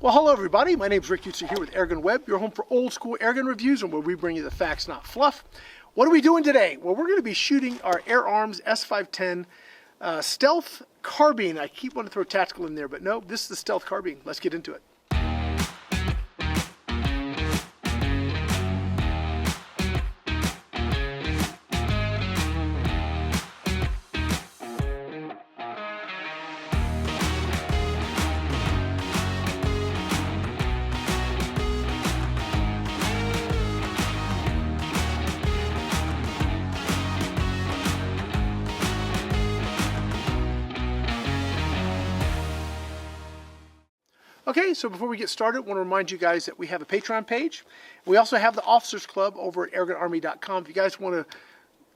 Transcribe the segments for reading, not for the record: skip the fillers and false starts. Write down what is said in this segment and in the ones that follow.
Well, hello everybody. My name is Rick Utzer here with AirgunWeb, your home for old school airgun reviews and where we bring you the facts, not fluff. What are we doing today? Well, we're going to be shooting our AirArms S510 Stealth Carbine. I keep wanting to throw tactical in there, but no, this is the Stealth Carbine. Let's get into it. Okay, so before we get started, I want to remind you guys that we have a Patreon page. We also have the Officers Club over at AirgunArmy.com. If you guys want to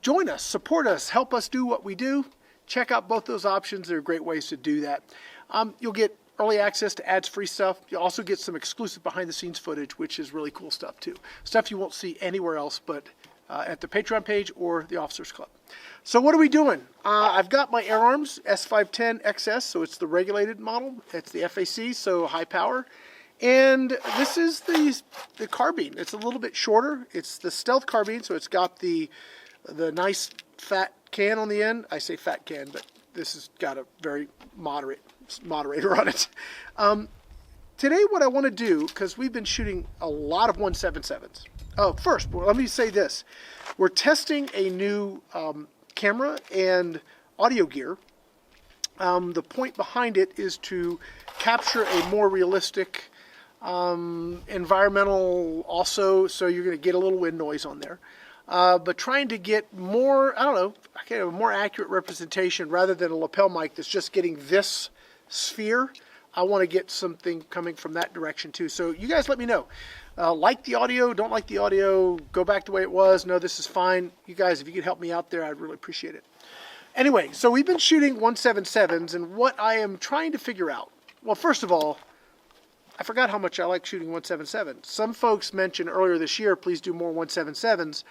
join us, support us, help us do what we do, check out both those options. They're great ways to do that. You'll get early access to ads-free stuff. You'll also get some exclusive behind-the-scenes footage, which is really cool stuff too. Stuff you won't see anywhere else but at the Patreon page or the Officers Club. So what are we doing? I've got my AirArms S510XS, so it's the regulated model. It's the FAC, so high power. And this is the carbine. It's a little bit shorter. It's the Stealth Carbine, so it's got the nice fat can on the end. I say fat can, but this has got a very moderator on it. Today what I want to do, because we've been shooting a lot of 177s. Oh, first, well, let me say this. We're testing a new camera and audio gear. The point behind it is to capture a more realistic environmental also, so you're going to get a little wind noise on there. But trying to get more, I don't know, kind of a more accurate representation rather than a lapel mic that's just getting this sphere. I want to get something coming from that direction too. So you guys let me know. Like the audio, don't like the audio, go back the way it was. No, this is fine. You guys, if you could help me out there, I'd really appreciate it. Anyway, so we've been shooting 177s, and what I am trying to figure out, well, first of all, I forgot how much I like shooting 177. Some folks mentioned earlier this year, please do more 177s.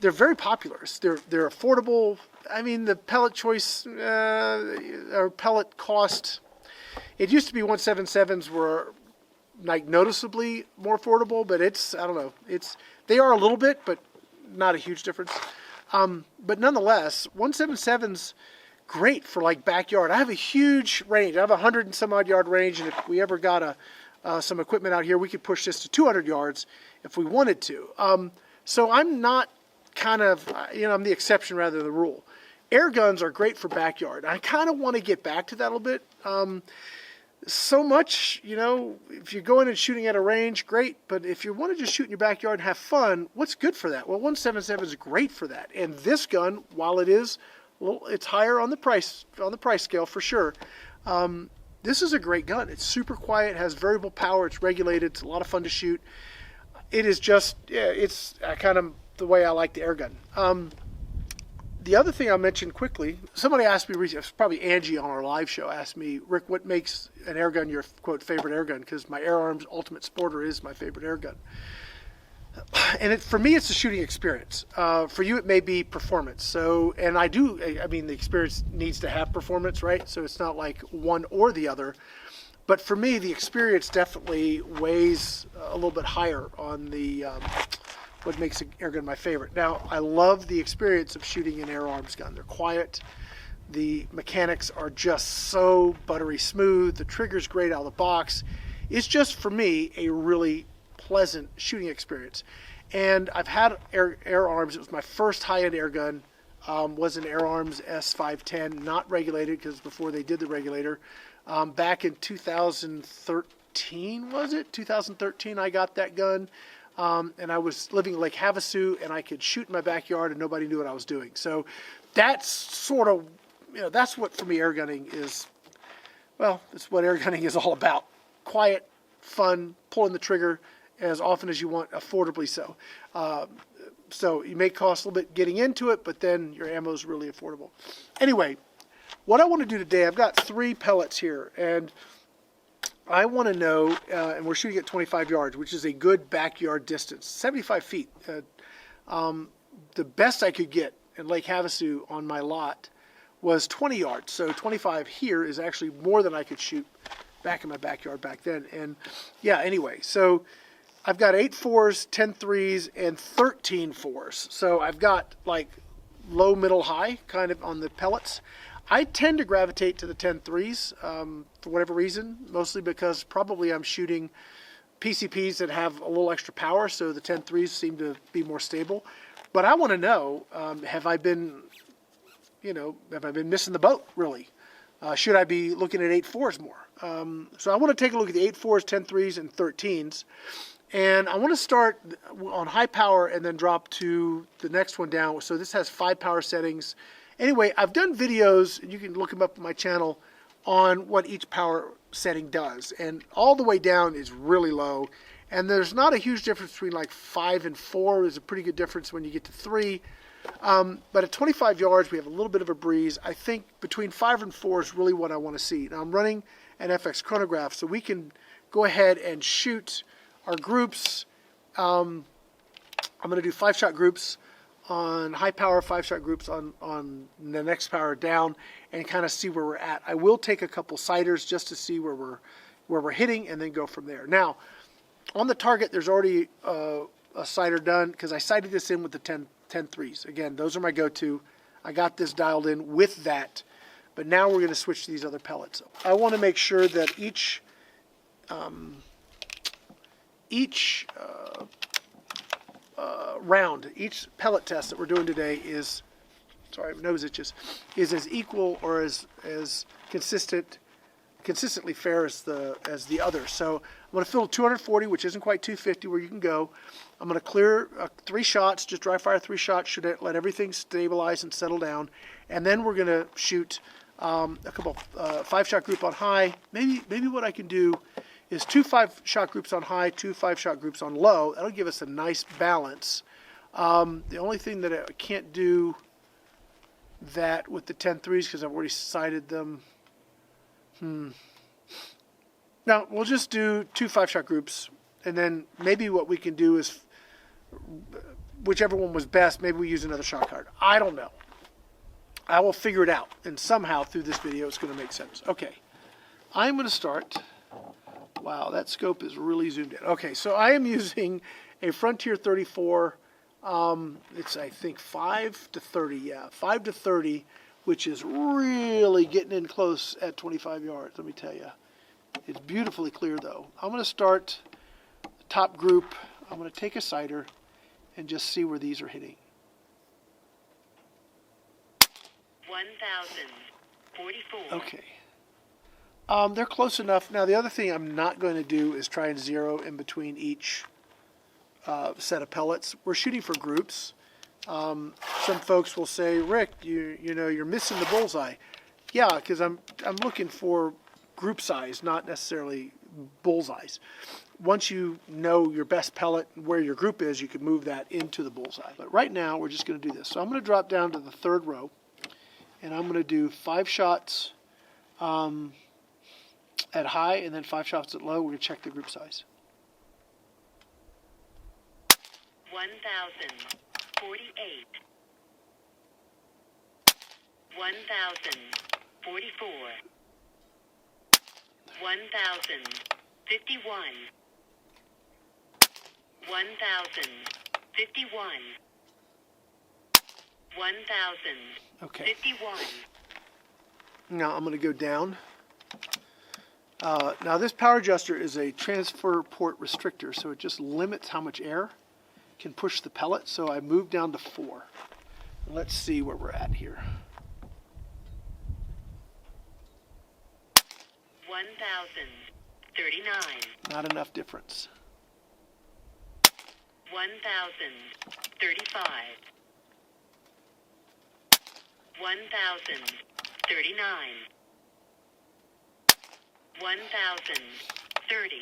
They're very popular. They're affordable. I mean, the pellet choice, or pellet cost, it used to be 177s were like noticeably more affordable, but it's, I don't know, they are a little bit, but not a huge difference. But nonetheless, 177's great for like backyard. I have a huge range. I have 100 and some odd yard range, and if we ever got some equipment out here, we could push this to 200 yards if we wanted to. So I'm not kind of, I'm the exception rather than the rule. Air guns are great for backyard. I kind of want to get back to that a little bit. So much, if you're going and shooting at a range, great. But if you want to just shoot in your backyard and have fun, what's good for that? Well, 177 is great for that. And this gun, while it is, well, it's higher on the price scale for sure. This is a great gun. It's super quiet, has variable power, it's regulated, it's a lot of fun to shoot. It is just, yeah, it's kind of the way I like the air gun. The other thing I'll mention quickly, somebody asked me recently, probably Angie on our live show, asked me, Rick, what makes an air gun your, quote, favorite air gun? Because my AirArms Ultimate Sporter is my favorite air gun. And for me, it's the shooting experience. For you, it may be performance. So, and I mean, the experience needs to have performance, right? So it's not like one or the other. But for me, the experience definitely weighs a little bit higher on the what makes an air gun my favorite. Now, I love the experience of shooting an AirArms gun. They're quiet. The mechanics are just so buttery smooth. The trigger's great out of the box. It's just, for me, a really pleasant shooting experience. And I've had AirArms. It was my first high-end air gun. Was an AirArms S510, not regulated, because before they did the regulator. Back in 2013, was it? 2013, I got that gun. And I was living in Lake Havasu, and I could shoot in my backyard, and nobody knew what I was doing. So that's sort of, that's what, for me, air gunning is, well, it's what air gunning is all about. Quiet, fun, pulling the trigger as often as you want, affordably so. So you may cost a little bit getting into it, but then your ammo is really affordable. Anyway, what I want to do today, I've got 3 pellets here, and I want to know, and we're shooting at 25 yards, which is a good backyard distance, 75 feet. The best I could get in Lake Havasu on my lot was 20 yards. So 25 here is actually more than I could shoot back in my backyard back then. And yeah, anyway, so I've got 8 4s, 10 3s, and 13 4s. So I've got like low, middle, high kind of on the pellets. I tend to gravitate to the 10 3s for whatever reason, mostly because probably I'm shooting PCPs that have a little extra power, so the 10 3s seem to be more stable. But I want to know, have I been missing the boat, really? Should I be looking at 8 4s more? So I want to take a look at the 8 4s, 10 3s, and 13s. And I want to start on high power and then drop to the next one down. So this has 5 power settings. Anyway, I've done videos, and you can look them up on my channel, on what each power setting does. And all the way down is really low. And there's not a huge difference between like 5 and 4. There's a pretty good difference when you get to 3. But at 25 yards, we have a little bit of a breeze. I think between 5 and 4 is really what I want to see. Now, I'm running an FX chronograph, so we can go ahead and shoot our groups. I'm going to do 5-shot groups on high power, 5-shot groups on the next power down, and kind of see where we're at. I will take a couple sighters just to see where we're hitting, and then go from there. Now, on the target, there's already a sighter done, because I sighted this in with the 10 3s. Again, those are my go-to. I got this dialed in with that, but now we're going to switch to these other pellets. I want to make sure that each round, each pellet test that we're doing today is, sorry, my nose itches, is as equal or as consistently fair as the other. So I'm going to fill 240, which isn't quite 250 where you can go. I'm going to clear 3 shots, just dry fire 3 shots, should let everything stabilize and settle down. And then we're going to shoot a couple 5-shot group on high. Maybe what I can do is 2 5-shot groups on high, 2 5-shot groups on low. That'll give us a nice balance. The only thing that I can't do that with the 10 3s, because I've already sighted them. Now, we'll just do 2 5-shot groups, and then maybe what we can do is, whichever one was best, maybe we use another shot card. I don't know. I will figure it out, and somehow through this video it's going to make sense. Okay, I'm going to start. Wow, that scope is really zoomed in. Okay, so I am using a Frontier 34. It's, I think, 5 to 30. Yeah, 5 to 30, which is really getting in close at 25 yards, let me tell you. It's beautifully clear, though. I'm going to start the top group. I'm going to take a sighter and just see where these are hitting. 1,044. Okay. They're close enough. Now, the other thing I'm not going to do is try and zero in between each set of pellets. We're shooting for groups. Some folks will say, Rick, you know, you're missing the bullseye. Yeah, because I'm looking for group size, not necessarily bullseyes. Once you know your best pellet and where your group is, you can move that into the bullseye. But right now, we're just going to do this. So I'm going to drop down to the 3rd row, and I'm going to do 5 shots at high and then 5 shots at low. We're going to check the group size. 1,048. 1,044. 1,051. 1,051. 1,051. Okay. Now I'm going to go down. Now this power adjuster is a transfer port restrictor, so it just limits how much air can push the pellet. So I moved down to 4. Let's see where we're at here. 1,039. Not enough difference. 1,035. 1,039. 1,030.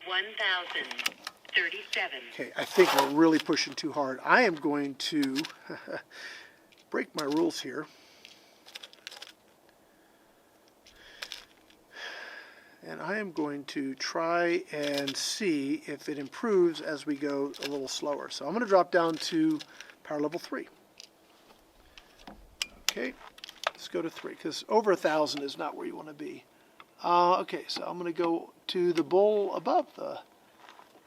1,037. Okay, I think we're really pushing too hard. I am going to break my rules here. And I am going to try and see if it improves as we go a little slower. So I'm going to drop down to power level 3. Okay, let's go to 3, because over 1,000 is not where you want to be. Okay, so I'm going to go to the bowl above the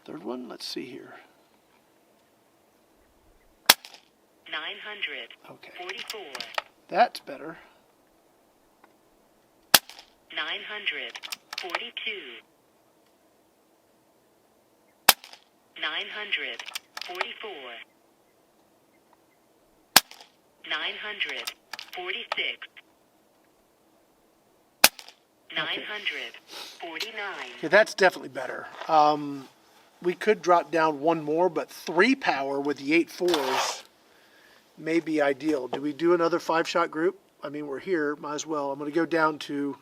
third one. Let's see here. 944. Okay. That's better. 942. 944. 946. 949. Okay, that's definitely better. We could drop down one more, but 3 power with the 8.4s may be ideal. Do we do another 5-shot group? I mean, we're here, might as well. I'm going to go down to,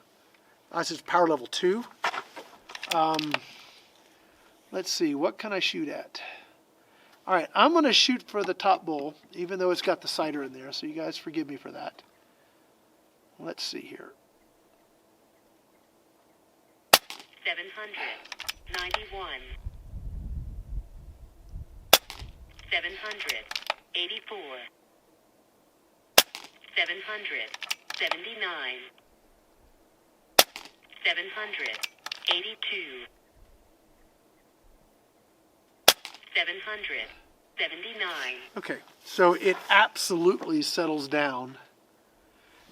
this is power level 2. Let's see, what can I shoot at? All right, I'm going to shoot for the top bowl, even though it's got the sighter in there, so you guys forgive me for that. Let's see here. 791. 784. 779. 782. 779. Okay, so it absolutely settles down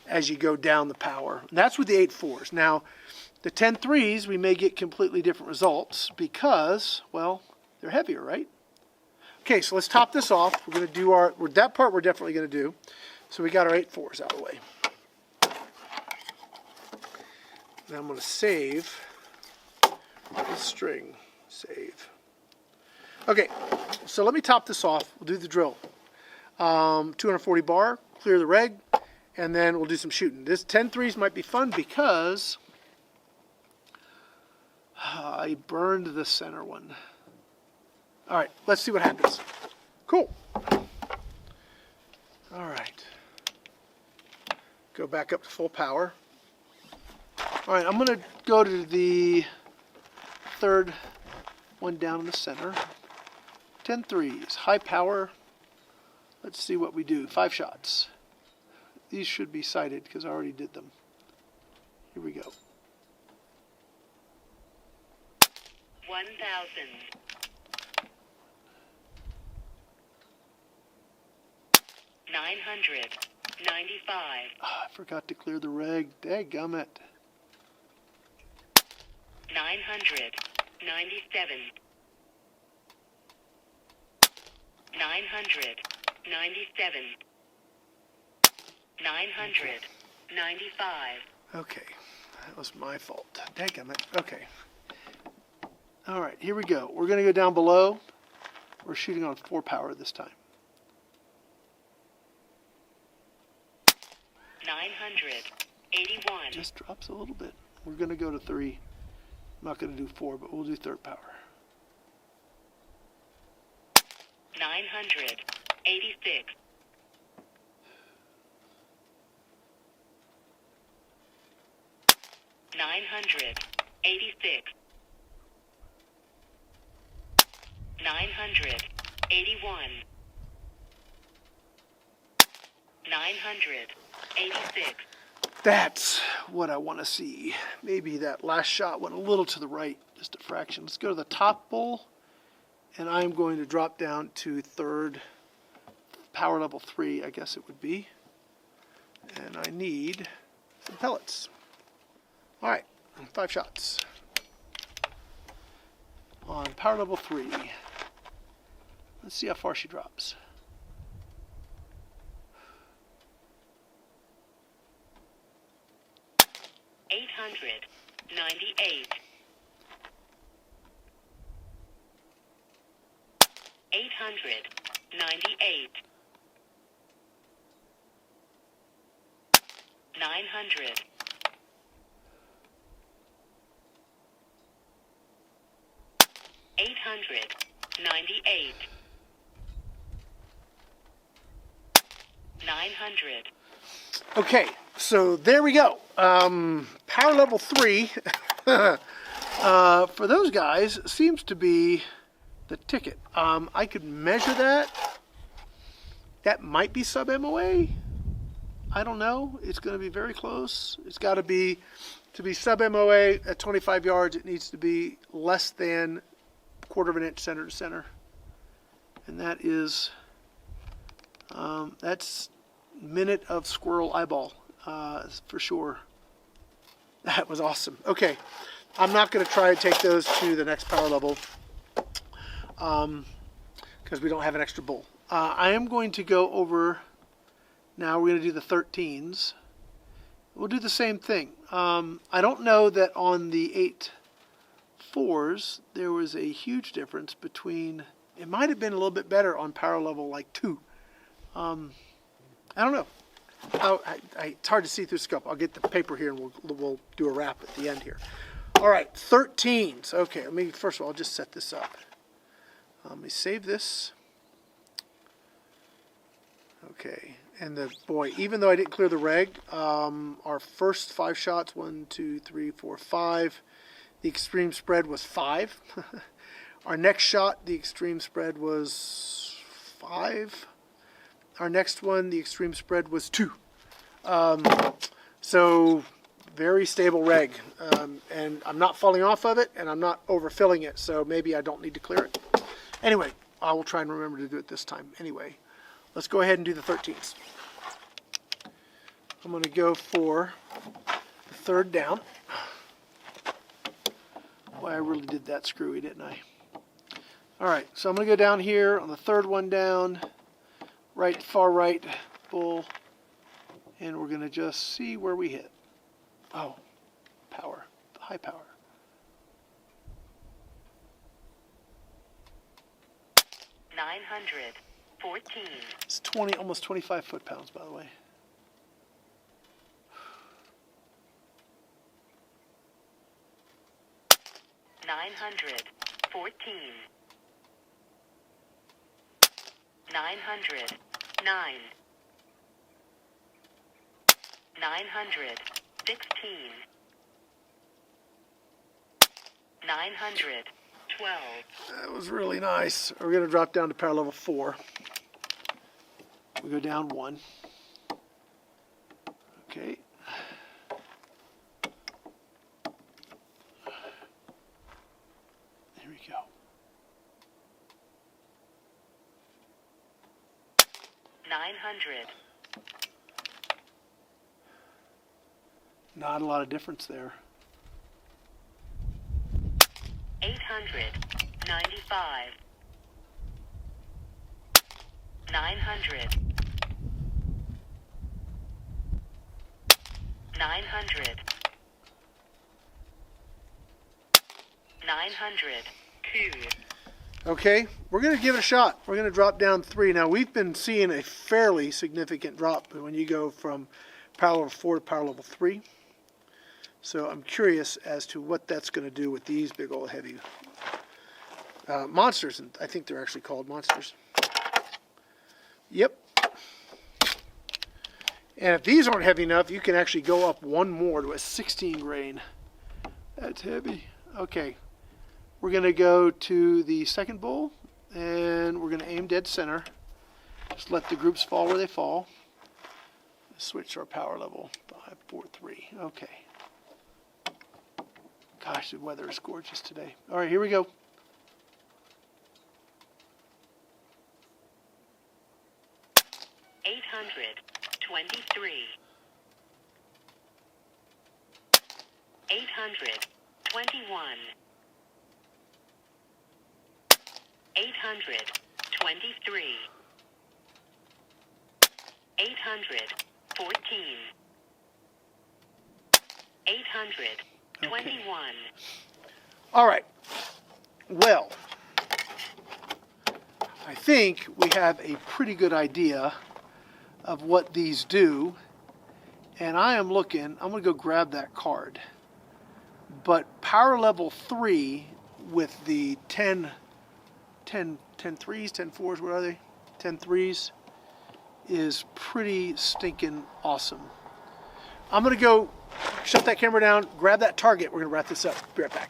as you go down the power. And that's with the 8.4s. Now, the 10.3s, we may get completely different results because, well, they're heavier, right? Okay, so let's top this off. We're going to do that part we're definitely going to do. So we got our 8.4s out of the way. Now I'm going to save this string. Save. Okay, so let me top this off. We'll do the drill. 240 bar, clear the reg, and then we'll do some shooting. This 10.3s might be fun because I burned the center one. All right, let's see what happens. Cool. All right. Go back up to full power. All right, I'm going to go to the third one down in the center. 10.3s, high power. Let's see what we do. 5 shots. These should be sighted because I already did them. Here we go. 1,000. 995. Oh, I forgot to clear the reg. Dadgummit. 997. 997. 995. Okay, that was my fault. Dadgummit. Okay. All right, here we go. We're going to go down below. We're shooting on 4 power this time. 981. Just drops a little bit. We're going to go to 3. I'm not going to do 4, but we'll do 3rd power. 986. 986. 981. 986. That's what I want to see. Maybe that last shot went a little to the right, just a fraction. Let's go to the top bowl, and I'm going to drop down to 3rd, power level 3, I guess it would be. And I need some pellets. All right, 5 shots. On power level 3. Let's see how far she drops. 898. 898. 900. 898. 900. Okay, so there we go. Power level 3 for those guys seems to be the ticket. I could measure that. That might be sub MOA. I don't know. It's going to be very close. It's got to be To be sub-MOA at 25 yards, it needs to be less than 1/4 inch center to center. And that is, that's minute of squirrel eyeball, for sure. That was awesome. Okay, I'm not going to try and take those to the next power level because we don't have an extra bull. I am going to go over, now we're going to do the 13s. We'll do the same thing. I don't know that on the 8.4s there was a huge difference between, it might have been a little bit better on power level like 2. I don't know. It's hard to see through the scope. I'll get the paper here and we'll do a wrap at the end here. All right, 13s. Okay, let me, first of all, I'll just set this up. Let me save this. Okay, and boy, even though I didn't clear the reg, our first 5 shots, 1, 2, 3, 4, 5, the extreme spread was 5. Our next shot, the extreme spread was 5. Our next one, the extreme spread was 2. So very stable reg, and I'm not falling off of it, and I'm not overfilling it, so maybe I don't need to clear it. Anyway, I will try and remember to do it this time. Anyway, let's go ahead and do the 13s. I'm going to go for the 3rd down. Boy, I really did that screwy, didn't I? All right, so I'm going to go down here on the 3rd one down, right, far right bull, and we're going to just see where we hit. Oh, power, high power. $914. It's almost 25 foot-pounds, by the way. $914. $909. $916. $912. That was really nice. We're going to drop down to power level 4. We go down 1. Okay. There we go. $900. Not a lot of difference there. $895. $900. $900. $902. Okay, we're going to give it a shot. We're going to drop down 3. Now, we've been seeing a fairly significant drop when you go from power level 4 to power level 3. So I'm curious as to what that's going to do with these big old heavy monsters. And I think they're actually called monsters. Yep. And if these aren't heavy enough, you can actually go up 1 more to a 16 grain. That's heavy. Okay. We're going to go to the 2nd bull, and we're going to aim dead center. Just let the groups fall where they fall. Switch our power level. 5, 4, 3. Okay. Gosh, the weather is gorgeous today. All right, here we go. $823. $821. $823. $814. $821. All right. Well, I think we have a pretty good idea of what these do. And I am looking, I'm going to go grab that card. But power level 3 with the 10 threes, 10 fours, what are they? 10 threes is pretty stinking awesome. I'm going to go shut that camera down, grab that target. We're going to wrap this up. Be right back.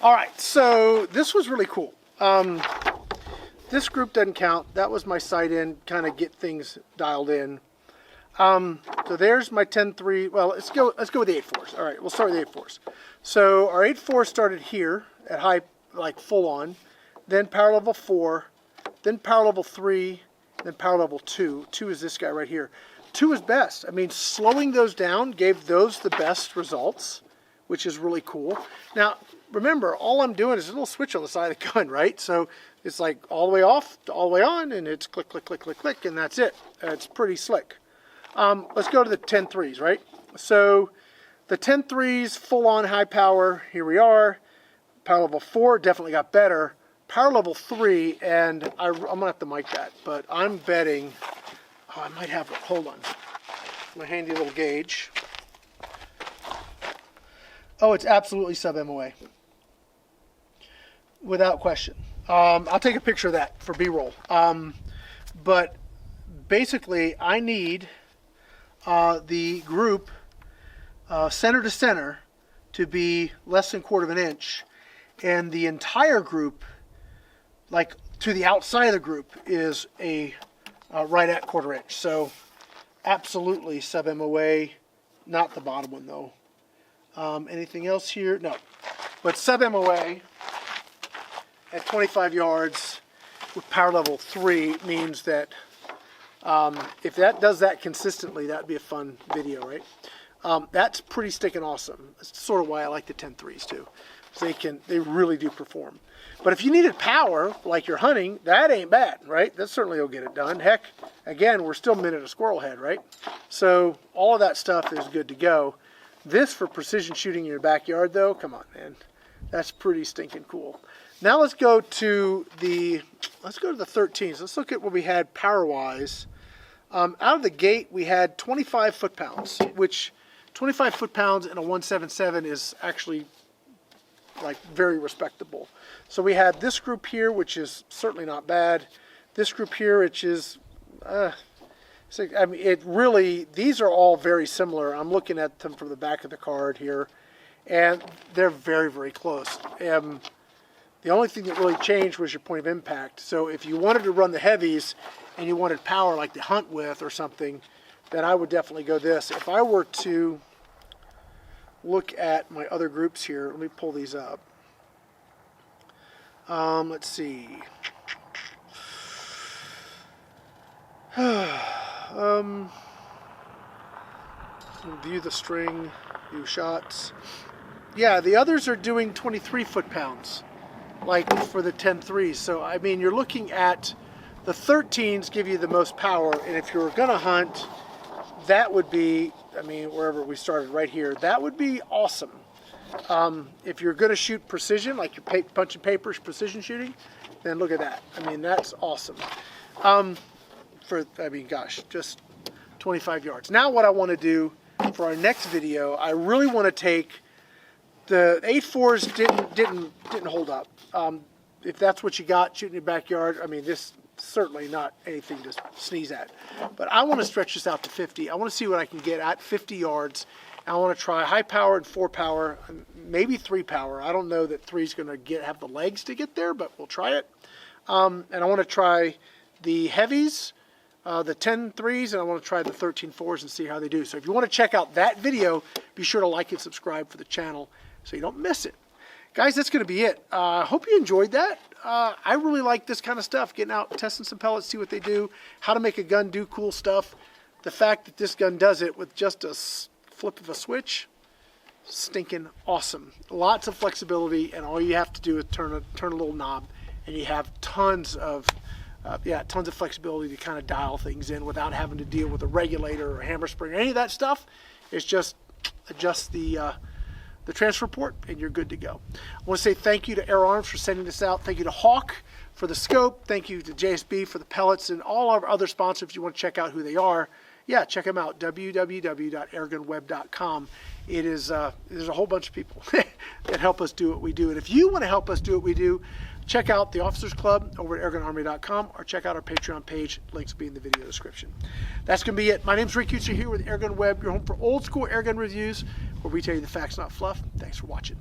All right, so this was really cool. This group doesn't count. That was my sight in, kind of get things dialed in. So there's my 10.3. Well, let's go with the 8.4s. All right, we'll start with the 8.4s. So our 8.4 started here at high, like full on, then power level 4, then power level 3, then power level 2. 2 is this guy right here. 2 is best. I mean, slowing those down gave those the best results, which is really cool. Now, remember, all I'm doing is a little switch on the side of the gun, right? So it's like all the way off to all the way on, and it's click, click, click, click, click, and that's it. It's pretty slick. Let's go to the 10.3s, right? So the 10.3s, full on high power, here we are. Power level 4 definitely got better. Power level 3, and I'm gonna have to mic that, but I'm betting, oh, I might have, hold on. My handy little gauge. Oh, it's absolutely sub MOA. Without question. I'll take a picture of that for B-roll. But basically, I need the group center to center to be less than 1/4 of an inch, and the entire group, like to the outside of the group, is a right at 1/4 inch. So absolutely sub MOA, not the bottom one though. Anything else here? No. But sub MOA at 25 yards with power level 3 means that if that does that consistently, that'd be a fun video, right? That's pretty stinking awesome. That's sort of why I like the 10.3s too. So they really do perform. But if you needed power, like you're hunting, that ain't bad, right? That certainly will get it done. Heck, again, we're still minute a squirrel head, right? So all of that stuff is good to go. This for precision shooting in your backyard though, come on, man. That's pretty stinking cool. Now let's go to the 13s. Let's look at what we had power-wise. Out of the gate, we had 25 foot-pounds, which 25 foot-pounds in a 177 is actually like very respectable. So we had this group here, which is certainly not bad. This group here, which is, I mean, it really, these are all very similar. I'm looking at them from the back of the card here, and they're very, very close. The only thing that really changed was your point of impact. So if you wanted to run the heavies and you wanted power like to hunt with or something, then I would definitely go this. If I were to look at my other groups here, let me pull these up. Let's see. View the string, view shots. Yeah, the others are doing 23 foot-pounds, like for the 10.3s. So, I mean, you're looking at the 13s give you the most power, and if you're going to hunt, that would be, I mean, wherever we started right here, that would be awesome. If you're going to shoot precision, like your punch and papers precision shooting, then look at that. I mean, that's awesome. I mean, gosh, just 25 yards. Now what I want to do for our next video, I really want to take the 8.4s didn't hold up. If that's what you got shooting in your backyard, I mean, this certainly not anything to sneeze at. But I want to stretch this out to 50. I want to see what I can get at 50 yards. I want to try high power and 4 power, maybe 3 power. I don't know that 3 is going to have the legs to get there, but we'll try it. And I want to try the heavies, the 10.3s, and I want to try the 13.4s and see how they do. So if you want to check out that video, be sure to like and subscribe for the channel so you don't miss it. Guys, that's going to be it. Hope you enjoyed that. I really like this kind of stuff, getting out, testing some pellets, see what they do, how to make a gun do cool stuff. The fact that this gun does it with just a flip of a switch, stinking awesome. Lots of flexibility, and all you have to do is turn a little knob, and you have tons of flexibility to kind of dial things in without having to deal with a regulator or a hammer spring or any of that stuff. It's just adjust the transfer port, and you're good to go. I want to say thank you to FIREARMS for sending this out. Thank you to Hawk for the scope. Thank you to JSB for the pellets, and all our other sponsors. If you want to check out who they are, yeah, check them out, www.airgunweb.com. There's a whole bunch of people that help us do what we do. And if you want to help us do what we do, check out the Officers Club over at airgunarmy.com, or check out our Patreon page. Links will be in the video description. That's going to be it. My name's Rick Utzer here with AirgunWeb, your home for old school airgun reviews, where we tell you the facts, not fluff. Thanks for watching.